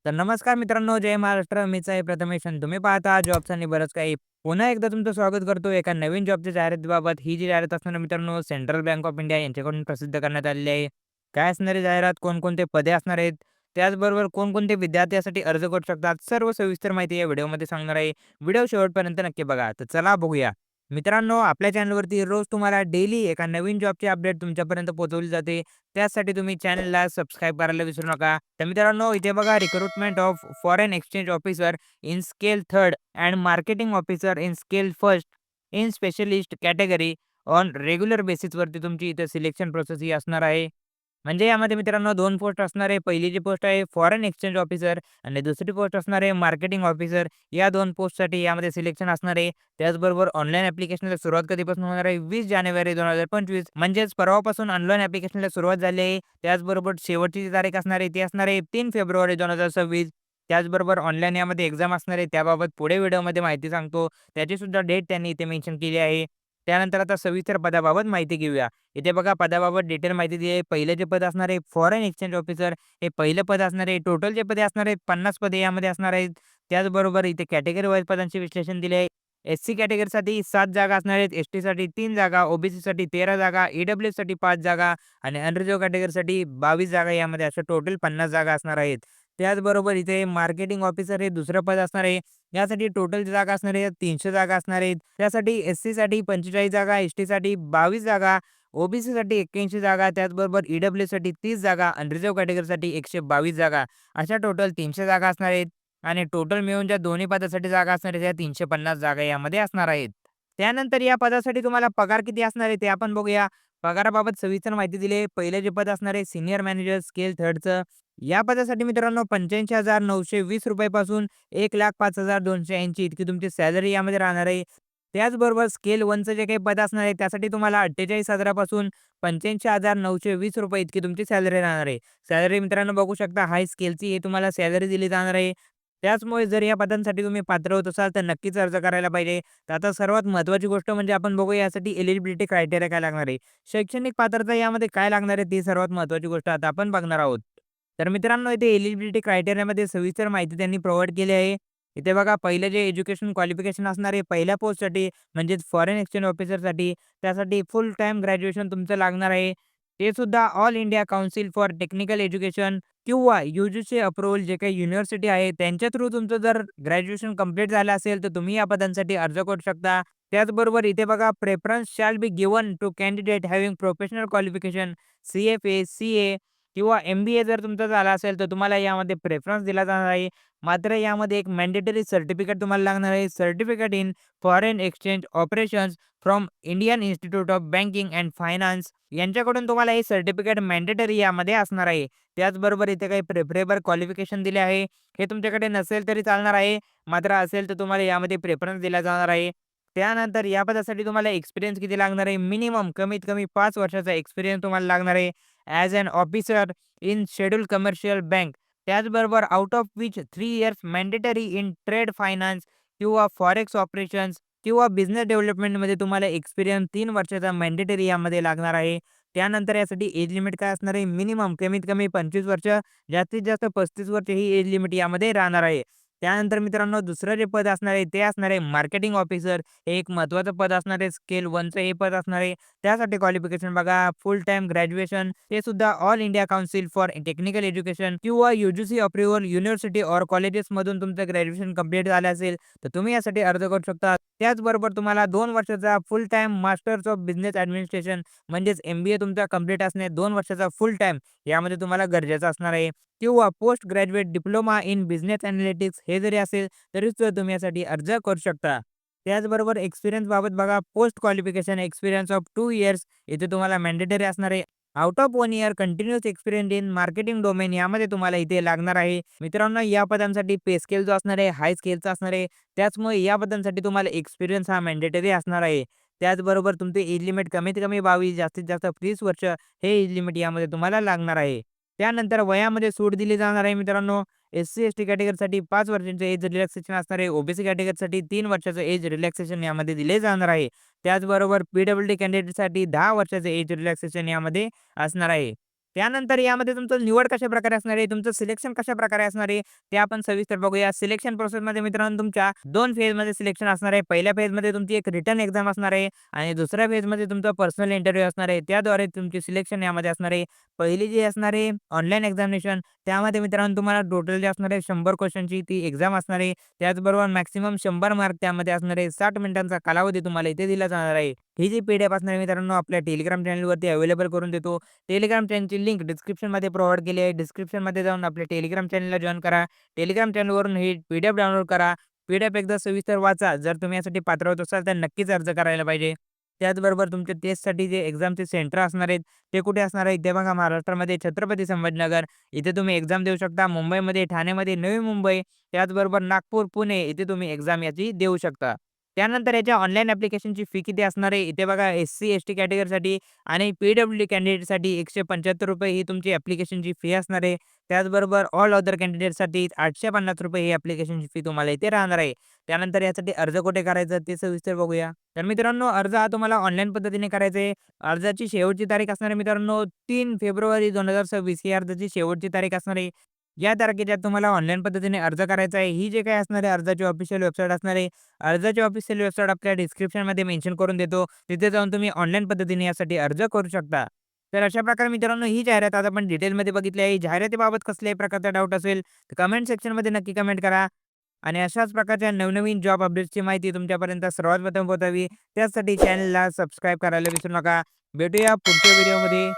तर नमस्कार मित्रांनो, जय महाराष्ट्र. मीच आहे प्रथमेश आणि तुम्ही पाहता जॉब्स आणि बरंच काही. पुन्हा एकदा तुमचं स्वागत करतो एका नवीन जॉबच्या जाहिरातीबाबत. ही जी जाहिरात असणार मित्रांनो, सेंट्रल बँक ऑफ इंडिया यांच्याकडून प्रसिद्ध करण्यात आलेली आहे. काय असणार आहे जाहिरात, कोणकोणते पदे असणार आहेत, त्याचबरोबर कोणकोणते विद्यार्थी यासाठी अर्ज करू शकतात, सर्व सविस्तर माहिती या व्हिडिओमध्ये सांगणार आहे. व्हिडिओ शेवटपर्यंत नक्की बघा. तर चला बघूया. मित्रांनो, आपल्या चॅनलवरती रोज तुम्हाला डेली एका नवीन जॉबची अपडेट तुमच्यापर्यंत पोहोचवली जाते. त्यासाठी तुम्ही चॅनलला सबस्क्राईब करायला विसरू नका. तर मित्रांनो, इथे बघा, recruitment of foreign exchange officer in scale third and marketing officer in scale first in specialist category on regular बेसिसवरती तुमची इथे सिलेक्शन प्रोसेस ही असणार आहे. म्हणजे यामध्ये मित्रांनो 2 पोस्ट असणार आहे. पहिली जी पोस्ट आहे फॉरेन एक्सचेंज ऑफिसर आणि दुसरी पोस्ट असणार आहे मार्केटिंग ऑफिसर. या 2 पोस्टसाठी यामध्ये सिलेक्शन असणार आहे. त्याचबरोबर ऑनलाईन ॲप्लिकेशनला सुरुवात कधीपासून होणार आहे? 20 जानेवारी 2025 म्हणजेच परवापासून ऑनलाईन ॲप्लिकेशनला सुरुवात झाली आहे. त्याचबरोबर शेवटची जी तारीख असणार आहे ती असणार आहे 3 फेब्रुवारी 2026. त्याचबरोबर ऑनलाईन यामध्ये एक्झाम असणार आहे. त्याबाबत पुढे व्हिडिओमध्ये माहिती सांगतो. त्याची सुद्धा डेट त्यांनी इथे मेन्शन केली आहे. त्यानंतर आता सविस्तर पदाबाबत माहिती घेऊया. इथे बघा, पदाबाबत डिटेल माहिती दिली आहे. पहिलं जे पद असणार आहे फॉरेन एक्सचेंज ऑफिसर, हे पहिलं पद असणार आहे. टोटल जे पदे असणार आहेत 50 पदे यामध्ये असणार आहेत. त्याचबरोबर इथे कॅटेगरी वाईज पदांचे विश्लेषण दिले आहे. एस-सी कॅटेगरीसाठी 7 जागा असणार आहेत. एस-टीसाठी 3 जागा, ओ-बी-सीसाठी 13 जागा, ई-डब्ल्यू-एससाठी 5 जागा आणि अनरिझर्व्ह कॅटेगरीसाठी 22 जागा, यामध्ये अशा टोटल 50 जागा असणार आहेत. त्याचबरोबर इथे मार्केटिंग ऑफिसर हे दुसरं पद असणार आहे. यासाठी टोटल जागा असणार आहेत 300 जागा असणार आहेत. त्यासाठी एस-सीसाठी 45 जागा, एस-टीसाठी 22 जागा, ओ-बी-सीसाठी 81 जागा, त्याचबरोबर ई-डब्ल्यू-एससाठी 30 जागा आणि रिझर्व्ह कॅटेगरीसाठी 122 जागा, अशा टोटल 300 जागा असणार आहेत. आणि टोटल मिळून ज्या दोन्ही पदासाठी जागा असणार आहेत, त्या 350 जागा यामध्ये असणार आहेत. त्यानंतर या पदासाठी तुम्हाला पगार किती असणार आहे ते आपण बघूया. पगाराबाबत सविस्तर माहिती दिली आहे. पहिलं जे पद असणार आहे सीनियर मॅनेजर स्केल थर्डचं. या पदासाठी मित्रांनो ₹85,920 पासून 1,05,280 इतकी तुमची सॅलरी यामध्ये राहणार आहे. त्याचबरोबर स्केल 1चं जे काही पद असणार आहे त्यासाठी तुम्हाला 48,000 पासून ₹85,920 इतकी तुमची सॅलरी राहणार आहे. सॅलरी मित्रांनो बघू शकता, हाय स्केलची ही तुम्हाला सॅलरी दिली जाणार आहे. त्याचमुळे जर या पदांसाठी तुम्ही पात्र होत असाल तर नक्कीच अर्ज करायला पाहिजे. तर आता सर्वात महत्त्वाची गोष्ट म्हणजे आपण बघूया यासाठी एलिजिबिलिटी क्रायटेरिया काय लागणार आहे. शैक्षणिक पात्रता यामध्ये काय लागणार आहे ती सर्वात महत्त्वाची गोष्ट आता आपण बघणार आहोत. तर मित्रांनो, इथे एलिजिबिलिटी क्रायटेरियामध्ये सविस्तर माहिती त्यांनी प्रोव्हाईड केली आहे. इथे बघा, पहिलं जे एज्युकेशन क्वालिफिकेशन असणार आहे पहिल्या पोस्टसाठी म्हणजेच फॉरेन एक्सचेंज ऑफिसरसाठी, त्यासाठी फुल टाईम ग्रॅज्युएशन तुमचं लागणार आहे. ते सुद्धा all India council for technical education किंवा यू-जी-सी अप्रूव्हल जे काही युनिव्हर्सिटी आहे त्यांच्या थ्रू तुमचं जर ग्रॅज्युएशन कंप्लीट झालं असेल तर तुम्ही या पदांसाठी अर्ज करू शकता. त्याचबरोबर इथे बघा, preference shall be given to candidate having professional qualification CFA, CA किंवा एम-बी-ए जर तुमचा झाला असेल तर तुम्हाला यामध्ये प्रेफरन्स दिला जाणार आहे. मात्र यामध्ये एक मॅन्डेटरी सर्टिफिकेट तुम्हाला लागणार आहे. Certificate in foreign exchange operations from Indian institute of banking and finance यांच्याकडून तुम्हाला हे सर्टिफिकेट मॅन्डेटरी यामध्ये असणार आहे. त्याचबरोबर इथे काही प्रेफरेबल क्वालिफिकेशन दिले आहे. हे तुमच्याकडे नसेल तरी चालणार आहे. मात्र असेल तर तुम्हाला यामध्ये प्रेफरन्स दिला जाणार आहे. त्यानंतर या पदासाठी तुम्हाला एक्सपिरियन्स किती लागणार आहे? मिनिमम कमीत कमी 5 वर्षाचा एक्सपिरियन्स तुम्हाला लागणार आहे. As an officer in scheduled commercial bank. त्याचबरोबर out of which 3 years mandatory in trade finance किंवा फॉरेक्स ऑपरेशन्स किंवा बिझनेस डेव्हलपमेंटमध्ये तुम्हाला एक्सपिरियन्स 3 वर्षाचा मॅन्डेटरी यामध्ये लागणार आहे. त्यानंतर यासाठी एज लिमिट काय असणार आहे? मिनिमम कमीत कमी 25 वर्ष, जास्तीत जास्त 35 वर्ष ही एज लिमिट यामध्ये राहणार आहे. त्यानंतर मित्रांनो, दुसरं जे पद असणार आहे ते असणार आहे मार्केटिंग ऑफिसर. हे एक महत्त्वाचं पद असणार आहे. स्केल 1चं हे पद असणार आहे. त्यासाठी क्वालिफिकेशन बघा, फुल टाईम ग्रॅज्युएशन, ते सुद्धा all India council for technical education किंवा यू-जी-सी अप्रूव्हल युनिव्हर्सिटी ऑर कॉलेजेसमधून तुमचं ग्रॅज्युएशन कंप्लीट झालं असेल तर तुम्ही यासाठी अर्ज करू शकता. त्याचबरोबर तुम्हाला 2 वर्षाचा फुल time masters of business administration म्हणजेच एम-बी-ए तुमचा कंप्लीट असणे, 2 वर्षाचा फुल टाईम यामध्ये तुम्हाला गरजेचं असणार आहे. किंवा post graduate diploma in business analytics हे जरी असेल तरी सुद्धा तुम्ही यासाठी अर्ज करू शकता. त्याचबरोबर एक्सपिरियन्स बाबत बघा, post qualification experience of 2 years इथे तुम्हाला मॅन्डेटरी असणार आहे. Out of 1 year continuous experience in marketing domain यामध्ये तुम्हाला इथे लागणार आहे. मित्रांनो, या पदांसाठी पे स्केल जो असणार आहे हाय स्केलचा असणार आहे. त्याचमुळे या पदांसाठी तुम्हाला एक्सपिरियन्स हा मॅन्डेटरी असणार आहे. त्याचबरोबर तुमचे एज लिमिट कमीत कमी 22, जास्तीत जास्त 30 वर्ष हे एज लिमिट यामध्ये तुम्हाला लागणार आहे. त्यानंतर वयामध्ये सूट दिली जाणार आहे मित्रांनो. एस-सी, एस-टी कॅटेगरीसाठी 5 वर्षांचं एज रिलॅक्सेशन असणार आहे. ओ-बी-सी कॅटेगरीसाठी 3 वर्षाचं एज रिलॅक्सेशन यामध्ये दिले जाणार आहे. त्याचबरोबर पी-डब्ल्यू-डी कॅन्डिडेटसाठी 10 वर्षाचं एज रिलॅक्सेशन यामध्ये असणार आहे. त्यानंतर यामध्ये तुमचं निवड कशाप्रकारे असणार आहे, तुमचं सिलेक्शन कशाप्रकारे असणार आहे, ते आपण सविस्तर बघूया. सिलेक्शन प्रोसेसमध्ये मित्रांनो तुमच्या 2 फेजमध्ये सिलेक्शन असणार आहे. पहिल्या फेजमध्ये तुमची एक रिटन एक्झाम असणार आहे आणि दुसऱ्या फेजमध्ये तुमचा पर्सनल इंटरव्ह्यू असणार आहे. त्याद्वारे तुमची सिलेक्शन यामध्ये असणार आहे. पहिली जी असणार आहे ऑनलाईन एक्झामिनेशन त्यामध्ये मित्रांनो तुम्हाला टोटल जे असणार आहे 100 क्वेशनची ती एक्झाम असणार आहे. त्याचबरोबर मॅक्सिमम 100 मार्क त्यामध्ये असणार आहे. 60 मिनिटांचा कालावधी तुम्हाला इथे दिला जाणार आहे. ही जी पी-डी-एफ असणार आहे मित्रांनो आपल्या टेलिग्राम चॅनलवरती अवेलेबल करून देतो. टेलिग्राम चॅनलची लिंक डिस्क्रिप्शनमध्ये प्रोव्हाईड केली आहे. डिस्क्रिप्शनमध्ये जाऊन आपल्या टेलिग्राम चॅनलला जॉइन करा. टेलिग्राम चॅनलवरून ही पी-डी-एफ डाउनलोड करा. पी-डी-एफ एकदा सविस्तर वाचा. जर तुम्ही यासाठी पात्र होत असाल तर नक्कीच अर्ज करायला पाहिजे. त्याचबरोबर तुमच्या टेस्टसाठी जे एक्झामचे सेंटर असणार आहेत, ते कुठे असणार आहे? ते बघा महाराष्ट्रामध्ये छत्रपती संभाजीनगर इथे तुम्ही एक्झाम देऊ शकता. मुंबईमध्ये, ठाण्यामध्ये, नवी मुंबई, त्याचबरोबर नागपूर, पुणे इथे तुम्ही एक्झाम याची देऊ शकता. त्यानंतर याच्या ऑनलाईन ॲप्लिकेशनची फी किती असणार आहे? इथे बघा एस-सी, एस-टी कॅटेगरीसाठी आणि पी-डब्ल्यू-डी कॅन्डिडेटसाठी ₹175 ही तुमची ॲप्लिकेशनची फी असणार आहे. त्याचबरोबर ऑल अदर कॅन्डिडेटसाठी ₹850 ही ॲप्लिकेशनची फी तुम्हाला इथे राहणार आहे. त्यानंतर यासाठी अर्ज कुठे करायचा ते सविस्तर बघूया. तर मित्रांनो अर्ज हा तुम्हाला ऑनलाईन पद्धतीने करायचा आहे. अर्जाची शेवटची तारीख असणार आहे मित्रांनो 3 फेब्रुवारी 2026 ही अर्जाची शेवटची तारीख असणार आहे. या तारखेच्या तुम्हाला ऑनलाईन पद्धतीने अर्ज करायचा आहे. ही जे काही असणार आहे अर्जाची ऑफिशियल वेबसाईट असणार आहे. अर्जाची ऑफिशियल वेबसाईट आपल्या डिस्क्रिप्शनमध्ये मेन्शन करून देतो. तिथे जाऊन तुम्ही ऑनलाईन पद्धतीने यासाठी अर्ज करू शकता. तर अशा प्रकारे मित्रांनो ही जाहिरात आज आपण डिटेलमध्ये बघितली आहे. जाहिरातीबाबत कसल्याही प्रकारचा डाऊट असेल तर कमेंट सेक्शनमध्ये नक्की कमेंट करा. आणि अशाच प्रकारच्या नवनवीन जॉब अपडेट्सची माहिती तुमच्यापर्यंत सर्वात प्रथम पोहोचावी त्यासाठी चॅनलला सबस्क्राईब करायला विसरू नका. भेटूया पुढच्या व्हिडिओमध्ये.